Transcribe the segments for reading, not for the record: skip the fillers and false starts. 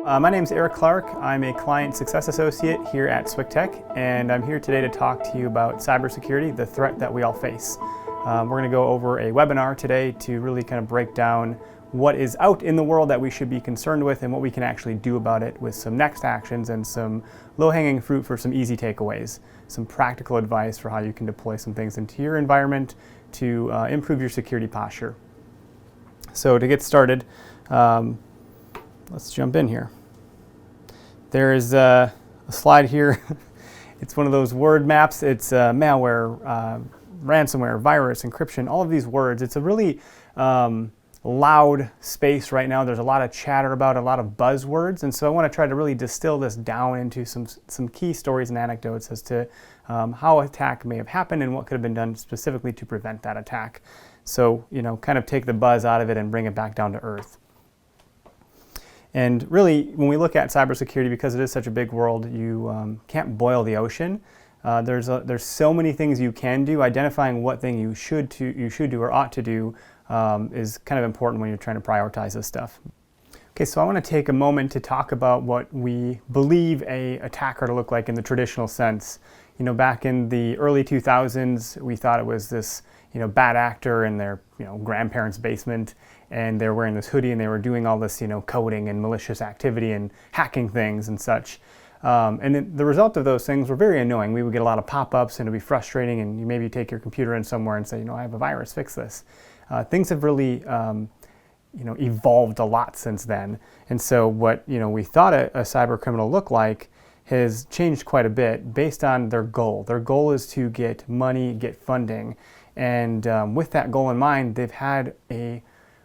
My name is Eric Clark. I'm a Client Success Associate here at Swick Tech, and I'm here today to talk to you about cybersecurity, the threat that we all face. We're going to go over a webinar today to really kind of break down what is out in the world that we should be concerned with and what we can actually do about it with some next actions and some low-hanging fruit for some easy takeaways, some practical advice for how you can deploy some things into your environment to improve your security posture. So to get started, let's jump in here. There's a slide here. It's one of those word maps. It's malware, ransomware, virus, encryption, all of these words. It's a really loud space right now. There's a lot of chatter about a lot of buzzwords, and so I want to try to really distill this down into some key stories and anecdotes as to how an attack may have happened and what could have been done specifically to prevent that attack. So, kind of take the buzz out of it and bring it back down to earth. And really, when we look at cybersecurity, because it is such a big world, you can't boil the ocean. There's so many things you can do. Identifying what thing you should do or ought to do is kind of important when you're trying to prioritize this stuff. Okay, so I want to take a moment to talk about what we believe a attacker to look like in the traditional sense. Back in the early 2000s, we thought it was this bad actor in their grandparents' basement, and they were wearing this hoodie and they were doing all this coding and malicious activity and hacking things and such. And then the result of those things were very annoying. We would get a lot of pop-ups and it would be frustrating, and you maybe take your computer in somewhere and say, I have a virus, fix this. Things have really evolved a lot since then. And so what we thought a cyber criminal looked like has changed quite a bit based on their goal. Their goal is to get money, get funding. And with that goal in mind, they've had a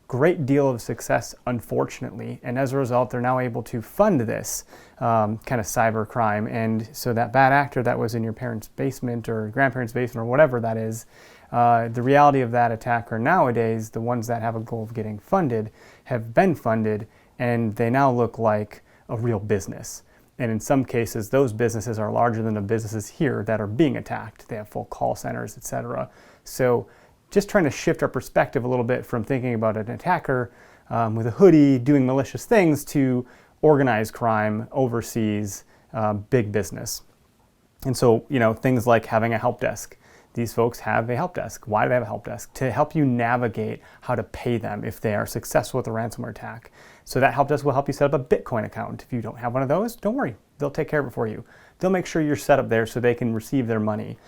great deal of success, unfortunately. And as a result, they're now able to fund this kind of cyber crime. And so that bad actor that was in your parents' basement or grandparents' basement or whatever that is, the reality of that attacker nowadays, the ones that have a goal of getting funded, have been funded, and they now look like a real business. And in some cases, those businesses are larger than the businesses here that are being attacked. They have full call centers, etc. So just trying to shift our perspective a little bit from thinking about an attacker with a hoodie doing malicious things to organized crime, overseas, big business. And so, things like having a help desk. These folks have a help desk. Why do they have a help desk? To help you navigate how to pay them if they are successful with a ransomware attack. So that help desk will help you set up a Bitcoin account. If you don't have one of those, don't worry. They'll take care of it for you. They'll make sure you're set up there so they can receive their money.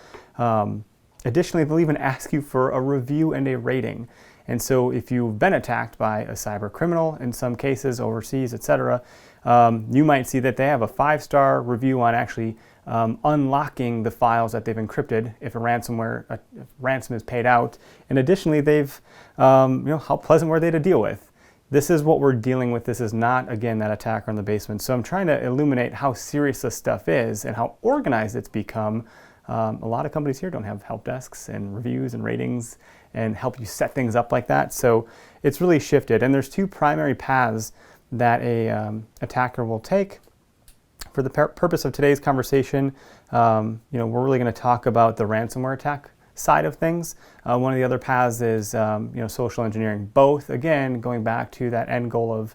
Additionally, they'll even ask you for a review and a rating. And so if you've been attacked by a cyber criminal, in some cases overseas, etc., you might see that they have a 5-star review on actually unlocking the files that they've encrypted if a ransom is paid out. And additionally, they've, how pleasant were they to deal with? This is what we're dealing with. This is not, again, that attacker in the basement. So I'm trying to illuminate how serious this stuff is and how organized it's become. A lot of companies here don't have help desks and reviews and ratings and help you set things up like that. So it's really shifted. And there's two primary paths that a attacker will take. For the purpose of today's conversation, we're really going to talk about the ransomware attack side of things. One of the other paths is social engineering. Both, again, going back to that end goal of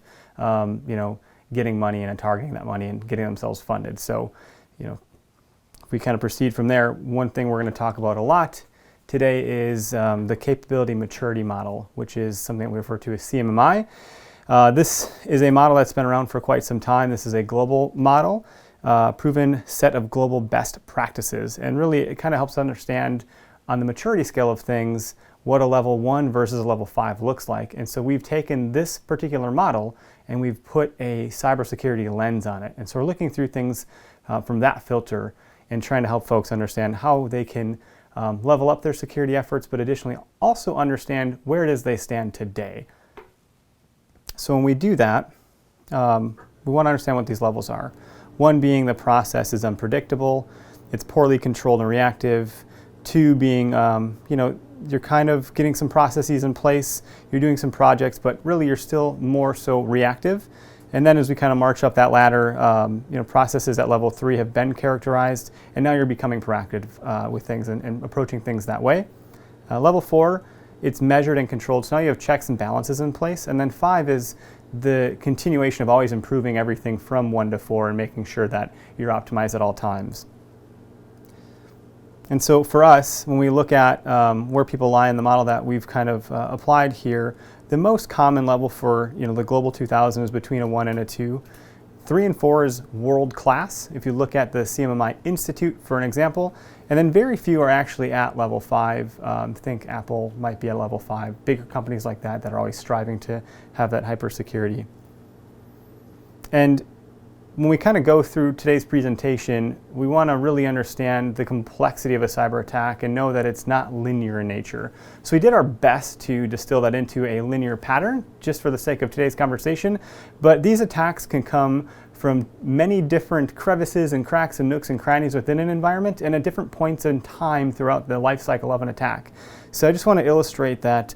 getting money and targeting that money and getting themselves funded. So if we kind of proceed from there, one thing we're going to talk about a lot today is the capability maturity model, which is something that we refer to as CMMI. This is a model that's been around for quite some time. This is a global model, proven set of global best practices. And really, it kind of helps understand on the maturity scale of things what a level 1 versus a level 5 looks like. And so we've taken this particular model and we've put a cybersecurity lens on it. And so we're looking through things from that filter and trying to help folks understand how they can level up their security efforts, but additionally also understand where it is they stand today. So when we do that, we want to understand what these levels are. One being the process is unpredictable, it's poorly controlled and reactive. 2 being, you're kind of getting some processes in place, you're doing some projects, but really you're still more so reactive. And then as we kind of march up that ladder, processes at level 3 have been characterized, and now you're becoming proactive with things and approaching things that way. Level 4, it's measured and controlled, so now you have checks and balances in place. And then 5 is the continuation of always improving everything from 1 to 4 and making sure that you're optimized at all times. And so for us, when we look at where people lie in the model that we've kind of applied here, the most common level for the Global 2000 is between a 1 and a 2. 3 and 4 is world class, if you look at the CMMI Institute for an example, and then very few are actually at level 5. I think Apple might be at level 5. Bigger companies like that are always striving to have that hypersecurity. And when we kind of go through today's presentation, we want to really understand the complexity of a cyber attack and know that it's not linear in nature. So we did our best to distill that into a linear pattern, just for the sake of today's conversation. But these attacks can come from many different crevices and cracks and nooks and crannies within an environment and at different points in time throughout the life cycle of an attack. So I just want to illustrate that,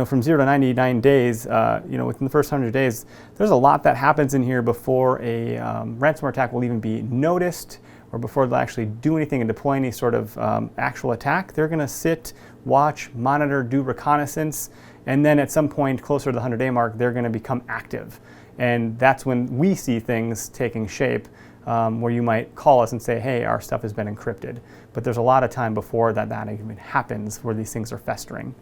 from 0 to 99 days, within the first 100 days, there's a lot that happens in here before a ransomware attack will even be noticed or before they'll actually do anything and deploy any sort of actual attack. They're going to sit, watch, monitor, do reconnaissance, and then at some point closer to the 100-day mark, they're going to become active. And that's when we see things taking shape, where you might call us and say, hey, our stuff has been encrypted. But there's a lot of time before that even happens where these things are festering.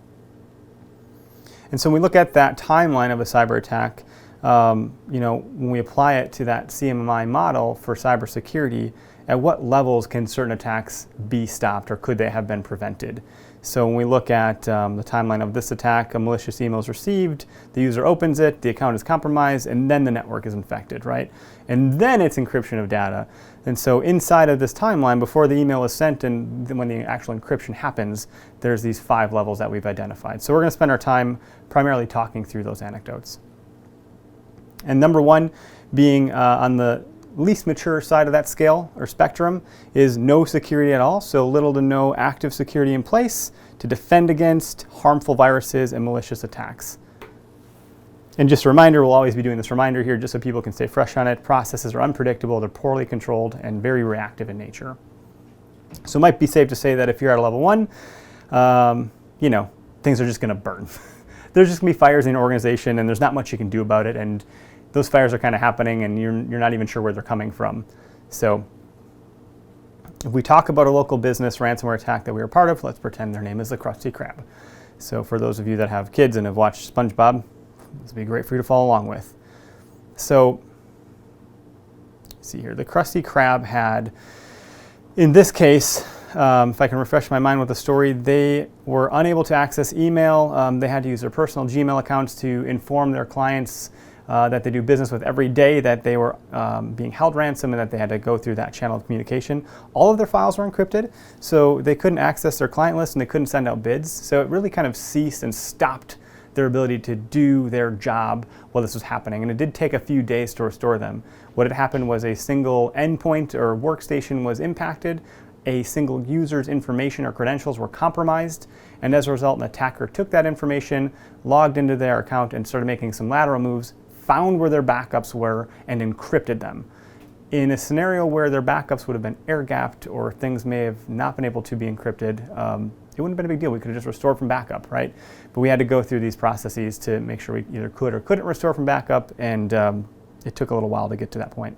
And so when we look at that timeline of a cyber attack, when we apply it to that CMMI model for cybersecurity, at what levels can certain attacks be stopped or could they have been prevented? So when we look at the timeline of this attack, a malicious email is received, the user opens it, the account is compromised, and then the network is infected, right? And then it's encryption of data. And so inside of this timeline, before the email is sent and when the actual encryption happens, there's these 5 levels that we've identified. So we're going to spend our time primarily talking through those anecdotes. And number 1 being on the least mature side of that scale or spectrum is no security at all, so little to no active security in place to defend against harmful viruses and malicious attacks. And just a reminder, we'll always be doing this reminder here just so people can stay fresh on it. Processes are unpredictable, they're poorly controlled, and very reactive in nature. So it might be safe to say that if you're at a level 1, things are just going to burn. There's just going to be fires in your organization and there's not much you can do about it, and those fires are kind of happening and you're not even sure where they're coming from. So if we talk about a local business ransomware attack that we were part of, let's pretend their name is the Krusty Krab. So for those of you that have kids and have watched SpongeBob, this would be great for you to follow along with. So let's see here, the Krusty Krab had, in this case, if I can refresh my mind with the story, they were unable to access email. They had to use their personal Gmail accounts to inform their clients that they do business with every day that they were being held ransom and that they had to go through that channel of communication. All of their files were encrypted, so they couldn't access their client list and they couldn't send out bids. So it really kind of ceased and stopped their ability to do their job while this was happening. And it did take a few days to restore them. What had happened was a single endpoint or workstation was impacted, a single user's information or credentials were compromised, and as a result, an attacker took that information, logged into their account, and started making some lateral moves, found where their backups were, and encrypted them. In a scenario where their backups would have been air-gapped or things may have not been able to be encrypted, it wouldn't have been a big deal. We could have just restored from backup, right? But we had to go through these processes to make sure we either could or couldn't restore from backup, and it took a little while to get to that point.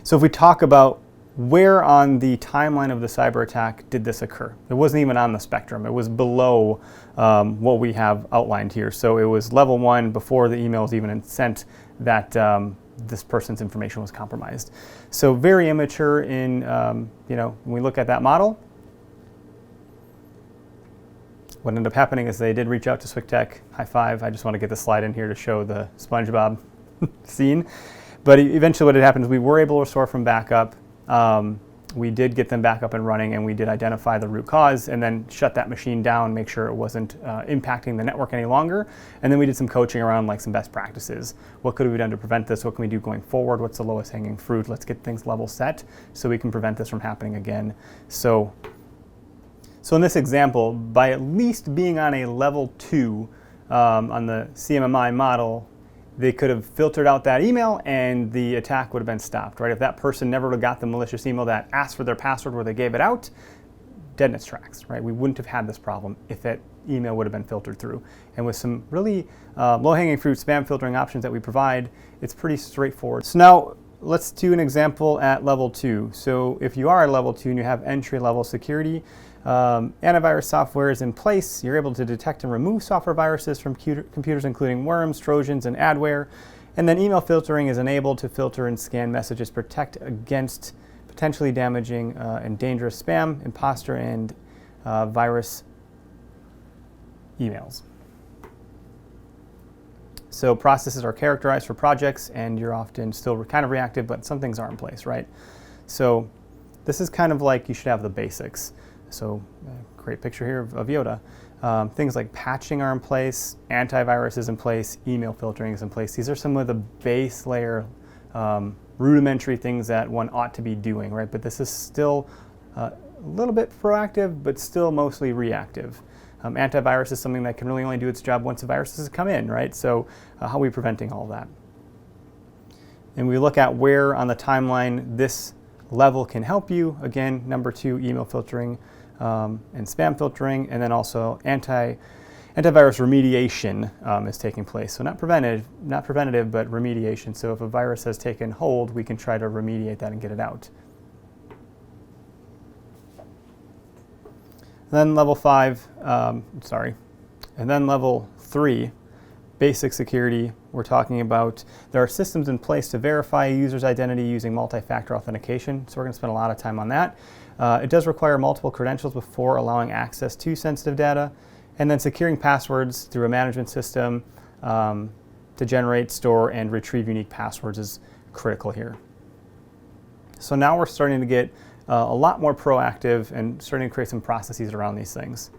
So if we talk about where on the timeline of the cyber attack did this occur? It wasn't even on the spectrum. It was below what we have outlined here. So it was level 1 before the email was even sent that this person's information was compromised. So very immature in, when we look at that model. What ended up happening is they did reach out to Swick Tech. High five. I just want to get the slide in here to show the SpongeBob scene. But eventually what had happened is we were able to restore from backup. We did get them back up and running, and we did identify the root cause and then shut that machine down, make sure it wasn't impacting the network any longer. And then we did some coaching around like some best practices. What could we have done to prevent this? What can we do going forward? What's the lowest hanging fruit? Let's get things level set so we can prevent this from happening again. So in this example, by at least being on a level 2 on the CMMI model, they could have filtered out that email and the attack would have been stopped, right? If that person never would have got the malicious email that asked for their password where they gave it out, dead in its tracks, right? We wouldn't have had this problem if it email would have been filtered through. And with some really low-hanging fruit spam filtering options that we provide, it's pretty straightforward. So now let's do an example at level 2. So if you are at level 2 and you have entry-level security, antivirus software is in place. You're able to detect and remove software viruses from computers, including worms, trojans, and adware. And then email filtering is enabled to filter and scan messages, protect against potentially damaging and dangerous spam, imposter, and virus emails. So processes are characterized for projects, and you're often still kind of reactive, but some things are in place, right? So this is kind of like you should have the basics. So great picture here of Yoda. Things like patching are in place, antivirus is in place, email filtering is in place. These are some of the base layer rudimentary things that one ought to be doing, right? But this is still a little bit proactive, but still mostly reactive. Antivirus is something that can really only do its job once the viruses come in, right? So how are we preventing all that? And we look at where on the timeline this level can help you. Again, number 2, email filtering and spam filtering, and then also antivirus remediation is taking place. So not preventative, but remediation. So if a virus has taken hold, we can try to remediate that and get it out. Then level 5, and then level 3, basic security. We're talking about there are systems in place to verify a user's identity using multi-factor authentication. So we're going to spend a lot of time on that. It does require multiple credentials before allowing access to sensitive data. And then securing passwords through a management system to generate, store, and retrieve unique passwords is critical here. So now we're starting to get a lot more proactive and starting to create some processes around these things.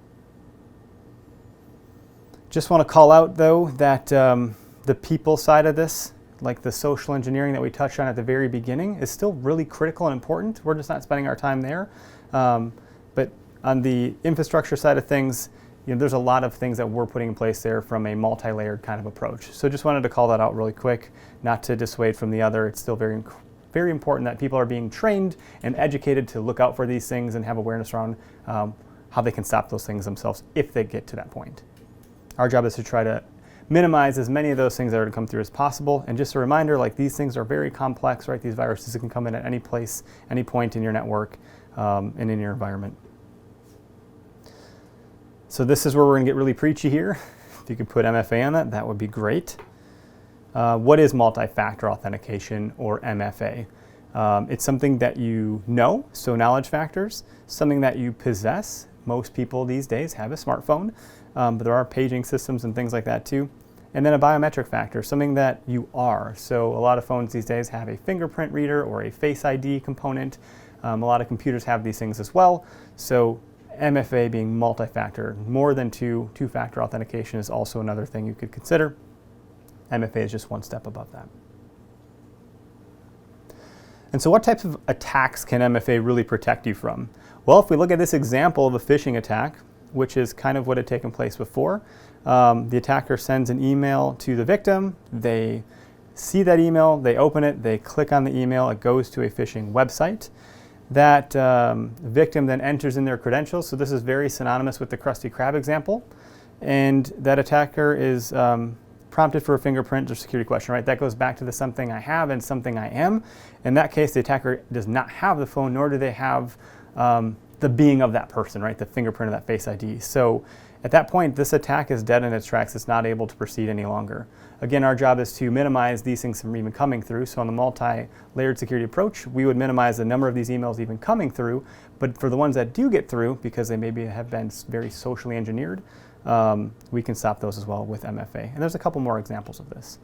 Just want to call out, though, that the people side of this, like the social engineering that we touched on at the very beginning, is still really critical and important. We're just not spending our time there. But on the infrastructure side of things, there's a lot of things that we're putting in place there from a multi-layered kind of approach. So just wanted to call that out really quick, not to dissuade from the other. It's still very important that people are being trained and educated to look out for these things and have awareness around how they can stop those things themselves if they get to that point. Our job is to try to minimize as many of those things that are to come through as possible. And just a reminder, like, these things are very complex, right? These viruses can come in at any place, any point in your network and in your environment. So this is where we're going to get really preachy here. If you could put MFA on that would be great. What is multi-factor authentication, or MFA? It's something that you know, so knowledge factors, something that you possess. Most people these days have a smartphone, but there are paging systems and things like that too. And then a biometric factor, something that you are. So a lot of phones these days have a fingerprint reader or a Face ID component. A lot of computers have these things as well. So MFA being multi-factor, more than two-factor authentication is also another thing you could consider. MFA is just one step above that. And so what types of attacks can MFA really protect you from? Well, if we look at this example of a phishing attack, which is kind of what had taken place before, the attacker sends an email to the victim. They see that email, they open it, they click on the email, it goes to a phishing website. That victim then enters in their credentials. So this is very synonymous with the Krusty Krab example. And that attacker is prompted for a fingerprint or security question, right? That goes back to the something I have and something I am. In that case, the attacker does not have the phone, nor do they have the being of that person, right? The fingerprint of that Face ID. So at that point, this attack is dead in its tracks. It's not able to proceed any longer. Again, our job is to minimize these things from even coming through. So on the multi-layered security approach, we would minimize the number of these emails even coming through. But for the ones that do get through, because they maybe have been very socially engineered, we can stop those as well with MFA. And there's a couple more examples of this.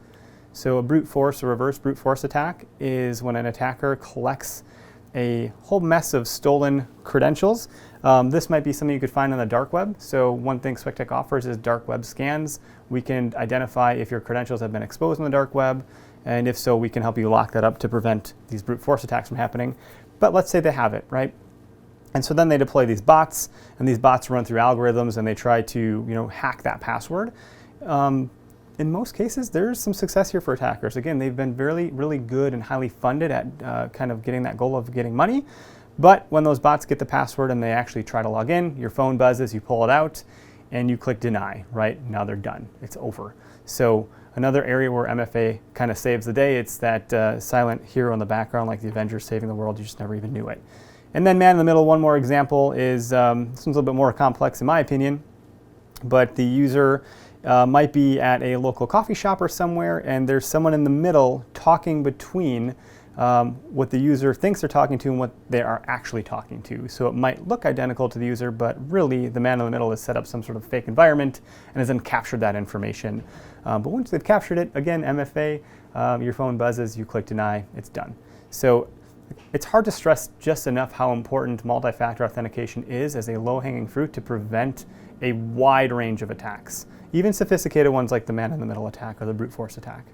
So a brute force or reverse brute force attack is when an attacker collects a whole mess of stolen credentials. This might be something you could find on the dark web. So one thing Swick offers is dark web scans. We can identify if your credentials have been exposed on the dark web, and if so, we can help you lock that up to prevent these brute force attacks from happening. But let's say they have it, right? And so then they deploy these bots, and these bots run through algorithms, and they try to hack that password. In most cases, there's some success here for attackers. Again, they've been really good and highly funded at kind of getting that goal of getting money. But when those bots get the password and they actually try to log in, your phone buzzes, you pull it out, and you click deny, right? Now they're done. It's over. So another area where MFA kind of saves the day, it's that silent hero in the background, like the Avengers saving the world, you just never even knew it. And then man in the middle, one more example is, this one's a little bit more complex in my opinion, but the user might be at a local coffee shop or somewhere, and there's someone in the middle talking between what the user thinks they're talking to and what they are actually talking to. So it might look identical to the user, but really the man in the middle has set up some sort of fake environment and has then captured that information. But once they've captured it, again, MFA, your phone buzzes, you click deny, it's done. So it's hard to stress just enough how important multi-factor authentication is as a low-hanging fruit to prevent a wide range of attacks, even sophisticated ones like the man-in-the-middle attack or the brute force attack.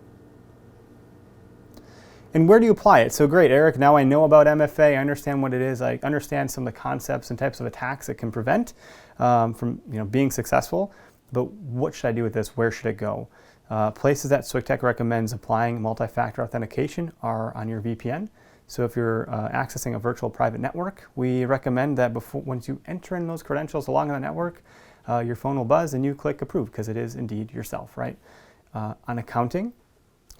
And where do you apply it? So great, Eric, now I know about MFA, I understand what it is, I understand some of the concepts and types of attacks it can prevent from being successful, but what should I do with this? Where should it go? Places that Swick recommends applying multi-factor authentication are on your VPN. So if you're accessing a virtual private network, we recommend that once you enter in those credentials along the network, your phone will buzz and you click approve because it is indeed yourself, right? On accounting,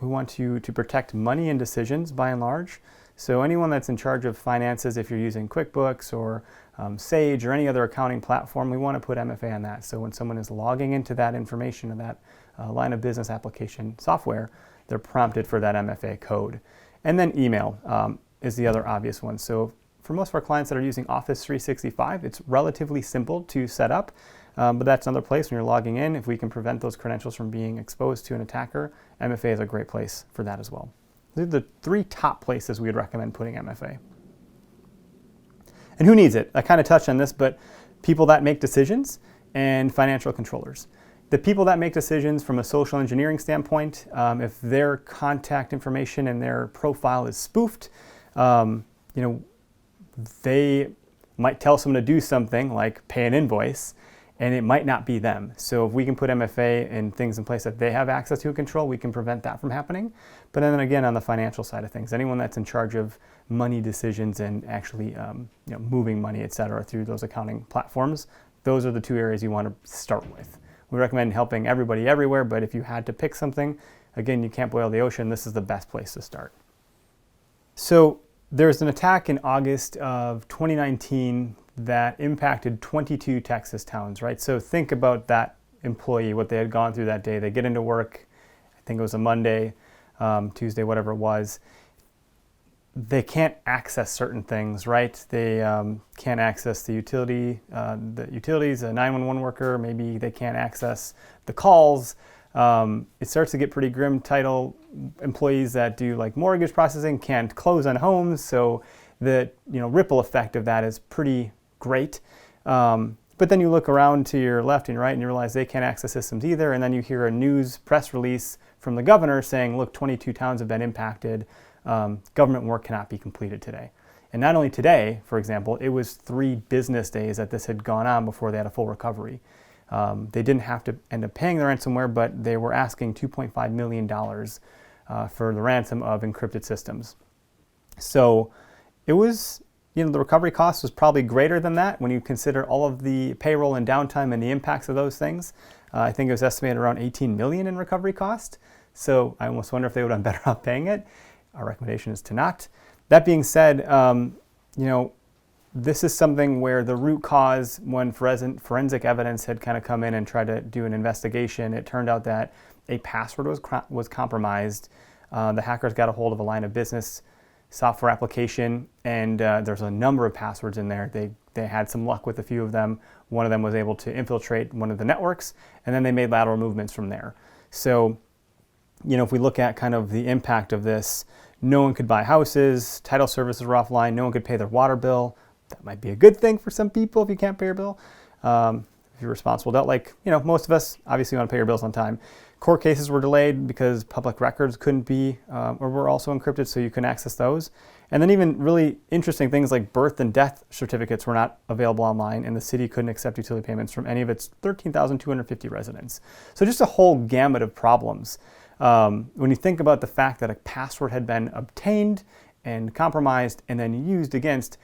we want you to protect money and decisions by and large. So anyone that's in charge of finances, if you're using QuickBooks or Sage or any other accounting platform, we want to put MFA on that. So when someone is logging into that information in that line of business application software, they're prompted for that MFA code. And then email is the other obvious one. So for most of our clients that are using Office 365, it's relatively simple to set up, but that's another place when you're logging in. If we can prevent those credentials from being exposed to an attacker, MFA is a great place for that as well. These are the three top places we would recommend putting MFA. And who needs it? I kind of touched on this, but people that make decisions and financial controllers. The people that make decisions from a social engineering standpoint, if their contact information and their profile is spoofed, they might tell someone to do something like pay an invoice, and it might not be them. So if we can put MFA and things in place that they have access to and control, we can prevent that from happening. But then again, on the financial side of things, anyone that's in charge of money decisions and actually moving money, et cetera, through those accounting platforms, those are the two areas you want to start with. We recommend helping everybody everywhere, but if you had to pick something, again, you can't boil the ocean, this is the best place to start. So there's an attack in August of 2019 that impacted 22 Texas towns, right? So think about that employee, what they had gone through that day. They get into work, I think it was a Monday, Tuesday, whatever it was. They can't access certain things, right? They can't access the utilities, a 911 worker, maybe they can't access the calls. It starts to get pretty grim. Title employees that do like mortgage processing can't close on homes, so the ripple effect of that is pretty great. But then you look around to your left and your right and you realize they can't access systems either, and then you hear a news press release from the governor saying, look, 22 towns have been impacted. Government work cannot be completed today. And not only today, for example, it was 3 business days that this had gone on before they had a full recovery. They didn't have to end up paying the ransomware, but they were asking $2.5 million for the ransom of encrypted systems. So it was, the recovery cost was probably greater than that when you consider all of the payroll and downtime and the impacts of those things. I think it was estimated around $18 million in recovery cost. So I almost wonder if they would have been better off paying it. Our recommendation is to not. That being said, this is something where the root cause, when forensic evidence had kind of come in and tried to do an investigation, it turned out that a password was compromised. The hackers got a hold of a line of business software application, and there's a number of passwords in there. They had some luck with a few of them. One of them was able to infiltrate one of the networks, and then they made lateral movements from there. So, if we look at kind of the impact of this, no one could buy houses, title services were offline, no one could pay their water bill. That might be a good thing for some people if you can't pay your bill. If you're responsible adult, like most of us, obviously want to pay your bills on time. Court cases were delayed because public records couldn't be, or were also encrypted, so you couldn't access those. And then even really interesting things like birth and death certificates were not available online, and the city couldn't accept utility payments from any of its 13,250 residents. So just a whole gamut of problems. When you think about the fact that a password had been obtained and compromised and then used against,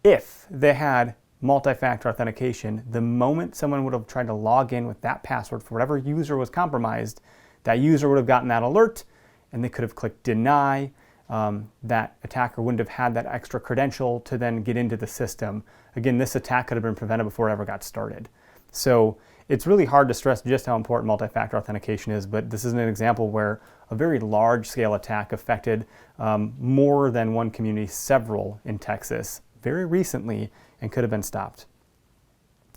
if they had multi-factor authentication, the moment someone would have tried to log in with that password for whatever user was compromised, that user would have gotten that alert and they could have clicked deny. That attacker wouldn't have had that extra credential to then get into the system. Again, this attack could have been prevented before it ever got started. So it's really hard to stress just how important multi-factor authentication is, but this is an example where a very large-scale attack affected more than one community, several in Texas, very recently, and could have been stopped.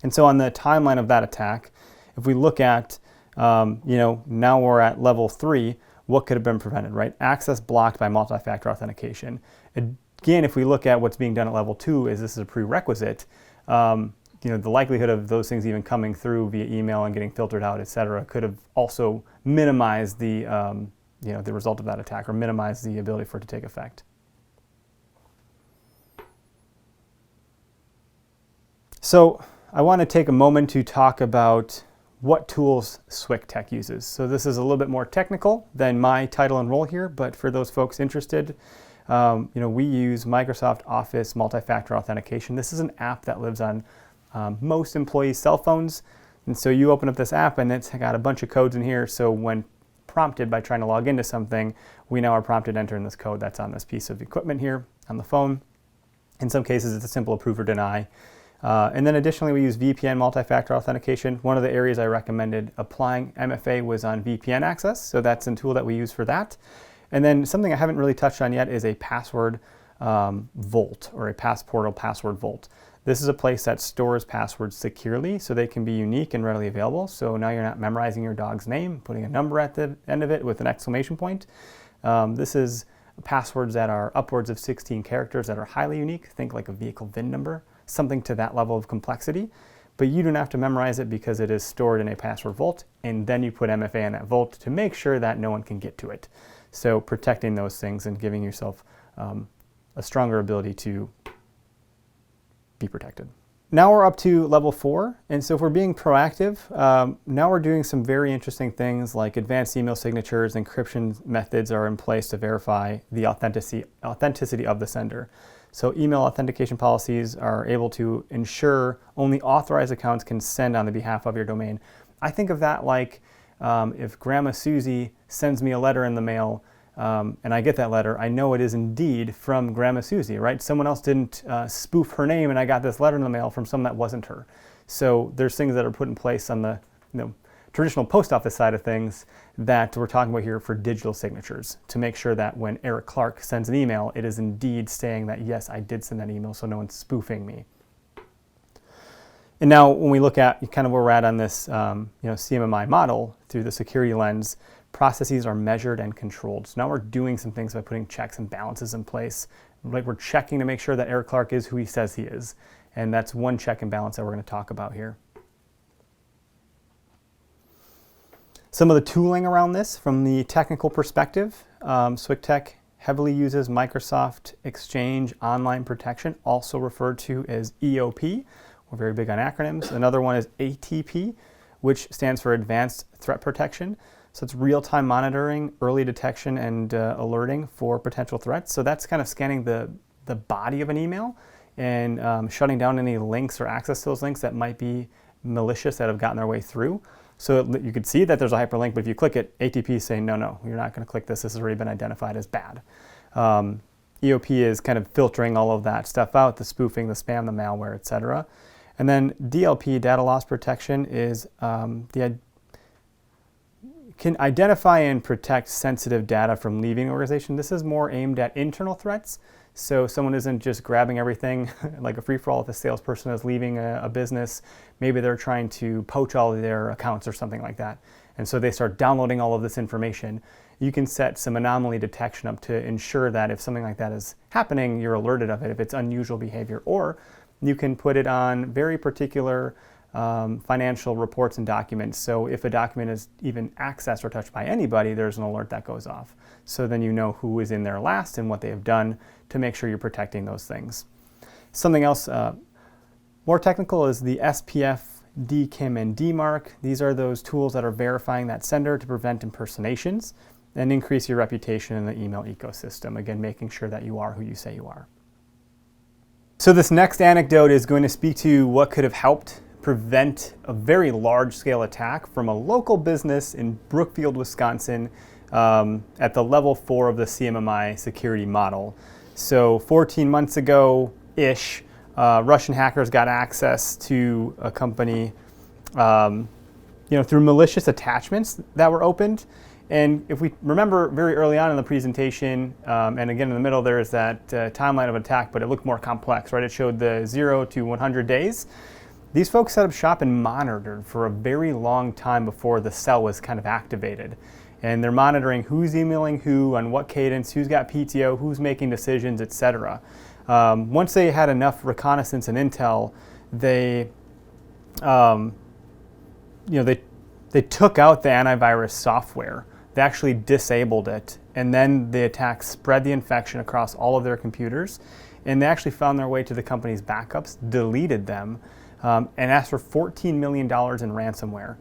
And so on the timeline of that attack, if we look at, now we're at level 3, what could have been prevented, right? Access blocked by multi-factor authentication. Again, if we look at what's being done at level 2, is this is a prerequisite, the likelihood of those things even coming through via email and getting filtered out, et cetera, could have also minimized the, the result of that attack, or minimized the ability for it to take effect. So I want to take a moment to talk about what tools Swick Tech uses. So this is a little bit more technical than my title and role here, but for those folks interested, we use Microsoft Office Multi-Factor Authentication. This is an app that lives on most employees' cell phones. And so you open up this app and it's got a bunch of codes in here. So when prompted by trying to log into something, we now are prompted to enter in this code that's on this piece of equipment here on the phone. In some cases, it's a simple approve or deny. And then additionally, we use VPN multi-factor authentication. One of the areas I recommended applying MFA was on VPN access. So that's a tool that we use for that. And then something I haven't really touched on yet is a password vault, or a passportal password vault. This is a place that stores passwords securely so they can be unique and readily available. So now you're not memorizing your dog's name, putting a number at the end of it with an exclamation point. This is passwords that are upwards of 16 characters that are highly unique. Think like a vehicle VIN number, something to that level of complexity. But you don't have to memorize it because it is stored in a password vault, and then you put MFA in that vault to make sure that no one can get to it. So protecting those things and giving yourself a stronger ability to be protected. Now we're up to level 4, and so if we're being proactive, now we're doing some very interesting things like advanced email signatures. Encryption methods are in place to verify the authenticity of the sender. So email authentication policies are able to ensure only authorized accounts can send on the behalf of your domain. I think of that like if Grandma Susie sends me a letter in the mail, and I get that letter, I know it is indeed from Grandma Susie, right? Someone else didn't spoof her name and I got this letter in the mail from someone that wasn't her. So there's things that are put in place on the traditional post office side of things that we're talking about here for digital signatures to make sure that when Eric Clark sends an email, it is indeed saying that, yes, I did send that email, so no one's spoofing me. And now when we look at kind of where we're at on this CMMI model through the security lens, processes are measured and controlled. So now we're doing some things by putting checks and balances in place. Like we're checking to make sure that Eric Clark is who he says he is. And that's one check and balance that we're going to talk about here. Some of the tooling around this from the technical perspective, Swick Tech heavily uses Microsoft Exchange Online Protection, also referred to as EOP. We're very big on acronyms. Another one is ATP, which stands for Advanced Threat Protection. So it's real-time monitoring, early detection, and alerting for potential threats. So that's kind of scanning the body of an email and shutting down any links or access to those links that might be malicious that have gotten their way through. So you could see that there's a hyperlink, but if you click it, ATP is saying, no, you're not going to click this. This has already been identified as bad. EOP is kind of filtering all of that stuff out, the spoofing, the spam, the malware, etc. And then DLP, data loss protection, is can identify and protect sensitive data from leaving the organization. This is more aimed at internal threats. So someone isn't just grabbing everything like a free-for-all if a salesperson is leaving a business. Maybe they're trying to poach all of their accounts or something like that. And so they start downloading all of this information. You can set some anomaly detection up to ensure that if something like that is happening, you're alerted of it if it's unusual behavior. Or you can put it on very particular financial reports and documents. So if a document is even accessed or touched by anybody, there's an alert that goes off. So then you know who is in there last and what they have done to make sure you're protecting those things. Something else more technical is the SPF, DKIM, and DMARC. These are those tools that are verifying that sender to prevent impersonations and increase your reputation in the email ecosystem. Again, making sure that you are who you say you are. So this next anecdote is going to speak to what could have helped prevent a very large-scale attack from a local business in Brookfield, Wisconsin, at the level 4 of the CMMI security model. So 14 months ago-ish, Russian hackers got access to a company through malicious attachments that were opened. And if we remember very early on in the presentation, and again in the middle there is that timeline of attack, but it looked more complex, right? It showed the 0 to 100 days. These folks set up shop and monitored for a very long time before the cell was kind of activated. And they're monitoring who's emailing who, on what cadence, who's got PTO, who's making decisions, etc. Once they had enough reconnaissance and intel, they took out the antivirus software. They actually disabled it, and then the attack spread the infection across all of their computers, and they actually found their way to the company's backups, deleted them, and asked for $14 million in ransomware.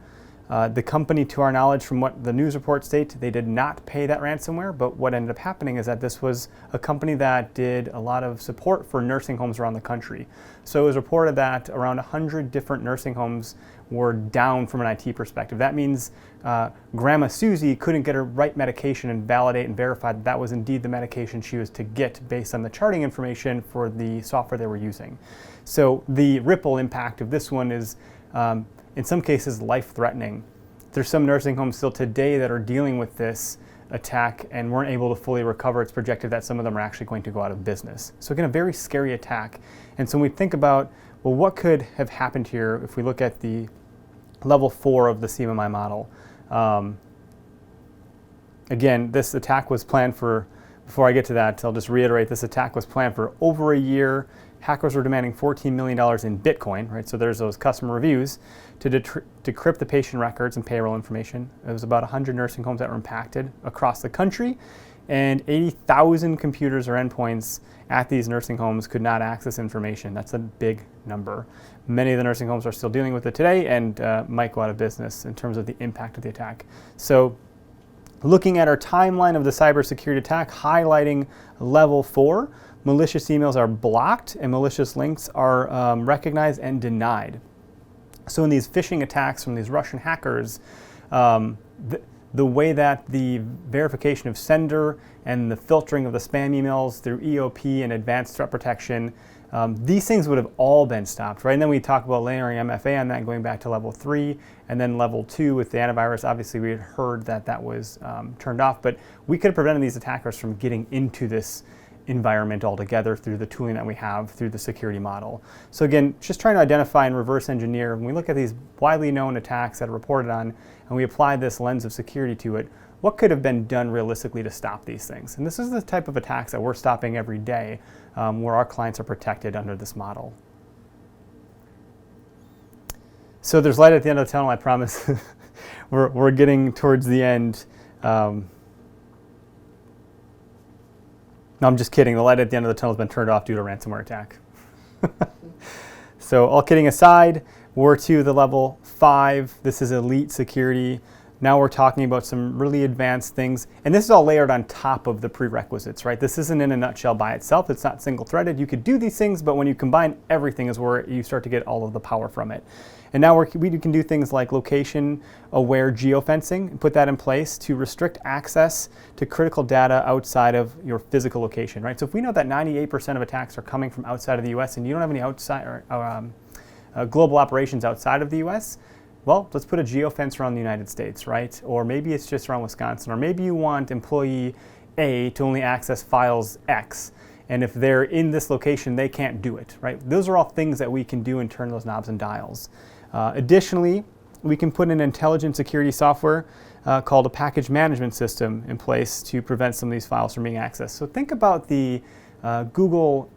The company, to our knowledge, from what the news reports state, they did not pay that ransomware, but what ended up happening is that this was a company that did a lot of support for nursing homes around the country. So it was reported that around 100 different nursing homes were down from an IT perspective. That means Grandma Susie couldn't get her right medication and validate and verify that that was indeed the medication she was to get based on the charting information for the software they were using. So the ripple impact of this one is, in some cases, life-threatening. There's some nursing homes still today that are dealing with this attack and weren't able to fully recover. It's projected that some of them are actually going to go out of business. So again, a very scary attack. And so when we think about, well, what could have happened here if we look at the level 4 of the CMMI model. Again, this attack was planned for, before I get to that, I'll just reiterate, this attack was planned for over a year. Hackers were demanding $14 million in Bitcoin, right? So there's those customer reviews to decrypt the patient records and payroll information. It was about 100 nursing homes that were impacted across the country, and 80,000 computers or endpoints at these nursing homes could not access information. That's a big number. Many of the nursing homes are still dealing with it today and might go out of business in terms of the impact of the attack. So looking at our timeline of the cybersecurity attack, highlighting level 4, malicious emails are blocked and malicious links are recognized and denied. So in these phishing attacks from these Russian hackers, the way that the verification of sender and the filtering of the spam emails through EOP and advanced threat protection, these things would have all been stopped, right? And then we talk about layering MFA on that, going back to level 3, and then level 2 with the antivirus. Obviously, we had heard that that was turned off, but we could have prevented these attackers from getting into this environment altogether through the tooling that we have through the security model. So again, just trying to identify and reverse engineer. When we look at these widely known attacks that are reported on, and we apply this lens of security to it, what could have been done realistically to stop these things? And this is the type of attacks that we're stopping every day, where our clients are protected under this model. So there's light at the end of the tunnel, I promise. we're getting towards the end. No, I'm just kidding. The light at the end of the tunnel has been turned off due to a ransomware attack. So all kidding aside, we're to the level 5. This is elite security. Now we're talking about some really advanced things. And this is all layered on top of the prerequisites, right? This isn't in a nutshell by itself. It's not single-threaded. You could do these things, but when you combine everything is where you start to get all of the power from it. And now we can do things like location-aware geofencing, and put that in place to restrict access to critical data outside of your physical location, right? So if we know that 98% of attacks are coming from outside of the US and you don't have any outside global operations outside of the US, well, let's put a geofence around the United States, right? Or maybe it's just around Wisconsin, or maybe you want employee A to only access files X. And if they're in this location, they can't do it, right? Those are all things that we can do and turn those knobs and dials. Additionally, we can put an intelligent security software called a package management system in place to prevent some of these files from being accessed. So think about the Google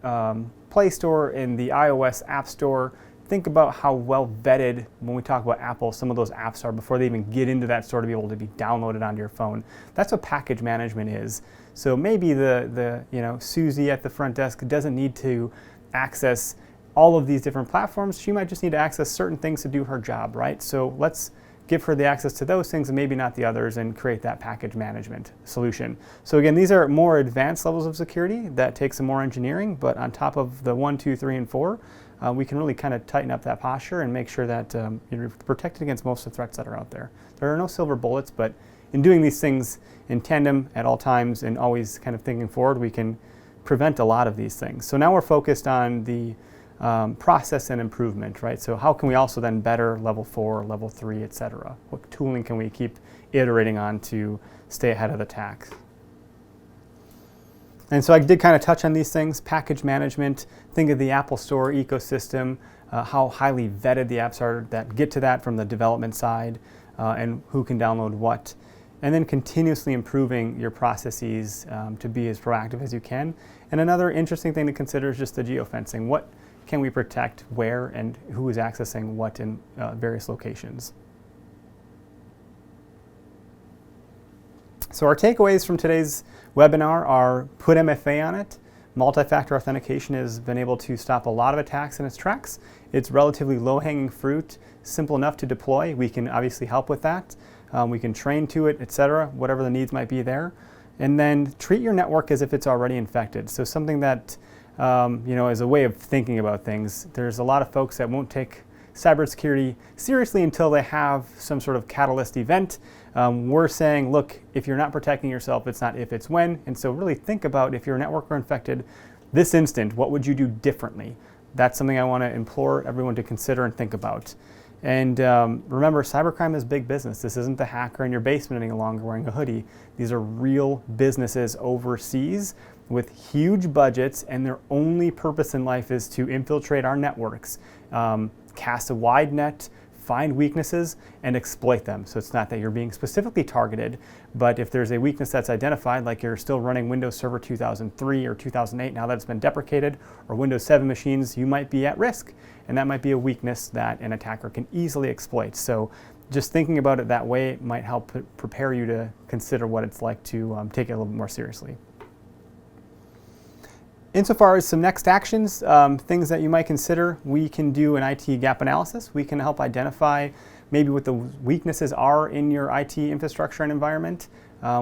Play Store and the iOS App Store. Think about how well vetted, when we talk about Apple, some of those apps are before they even get into that store to be able to be downloaded onto your phone. That's what package management is. So maybe the Susie at the front desk doesn't need to access all of these different platforms. She might just need to access certain things to do her job, right? So let's give her the access to those things and maybe not the others, and create that package management solution. So again, these are more advanced levels of security that take some more engineering, but on top of the 1, 2, 3, and 4, we can really kind of tighten up that posture and make sure that you're protected against most of the threats that are out there. There are no silver bullets, but in doing these things in tandem at all times and always kind of thinking forward, we can prevent a lot of these things. So now we're focused on the process and improvement, right? So how can we also then better level 4, level 3, etc.? What tooling can we keep iterating on to stay ahead of the attacks? And so I did kind of touch on these things. Package management, think of the Apple Store ecosystem, how highly vetted the apps are that get to that from the development side, and who can download what. And then continuously improving your processes to be as proactive as you can. And another interesting thing to consider is just the geofencing. What can we protect, where, and who is accessing what in various locations? So our takeaways from today's webinar are: put MFA on it. Multi-factor authentication has been able to stop a lot of attacks in its tracks. It's relatively low-hanging fruit, simple enough to deploy. We can obviously help with that. We can train to it, etc., whatever the needs might be there. And then treat your network as if it's already infected. So something that is a way of thinking about things. There's a lot of folks that won't take cybersecurity seriously until they have some sort of catalyst event. We're saying, look, if you're not protecting yourself, it's not if, it's when. And so really think about, if your network were infected this instant, what would you do differently? That's something I want to implore everyone to consider and think about. And remember, cybercrime is big business. This isn't the hacker in your basement any longer wearing a hoodie. These are real businesses overseas with huge budgets, and their only purpose in life is to infiltrate our networks, cast a wide net, find weaknesses, and exploit them. So it's not that you're being specifically targeted, but if there's a weakness that's identified, like you're still running Windows Server 2003 or 2008, now that it's been deprecated, or Windows 7 machines, you might be at risk. And that might be a weakness that an attacker can easily exploit. So just thinking about it that way might help prepare you to consider what it's like to take it a little bit more seriously. Insofar as some next actions, things that you might consider, we can do an IT gap analysis. We can help identify maybe what the weaknesses are in your IT infrastructure and environment.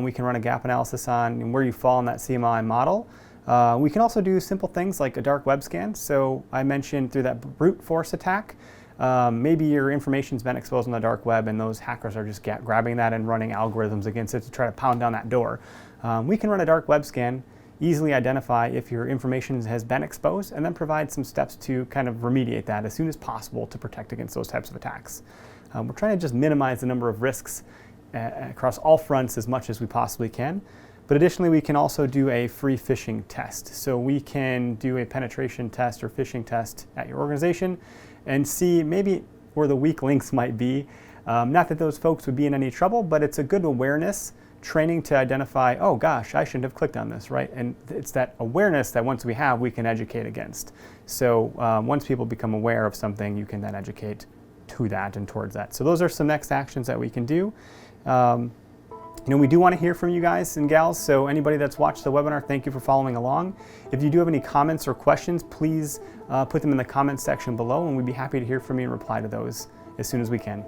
We can run a gap analysis on where you fall in that CMMI model. We can also do simple things like a dark web scan. So I mentioned through that brute force attack, maybe your information's been exposed on the dark web and those hackers are just grabbing that and running algorithms against it to try to pound down that door. We can run a dark web scan, easily identify if your information has been exposed, and then provide some steps to kind of remediate that as soon as possible to protect against those types of attacks. We're trying to just minimize the number of risks across all fronts as much as we possibly can. But additionally, we can also do a free phishing test. So we can do a penetration test or phishing test at your organization and see maybe where the weak links might be. Not that those folks would be in any trouble, but it's a good awareness training to identify, oh gosh, I shouldn't have clicked on this, right? And it's that awareness that once we have, we can educate against. So once people become aware of something, you can then educate to that and towards that. So those are some next actions that we can do. We do want to hear from you guys and gals, so anybody that's watched the webinar, thank you for following along. If you do have any comments or questions, please put them in the comments section below, and we'd be happy to hear from you and reply to those as soon as we can.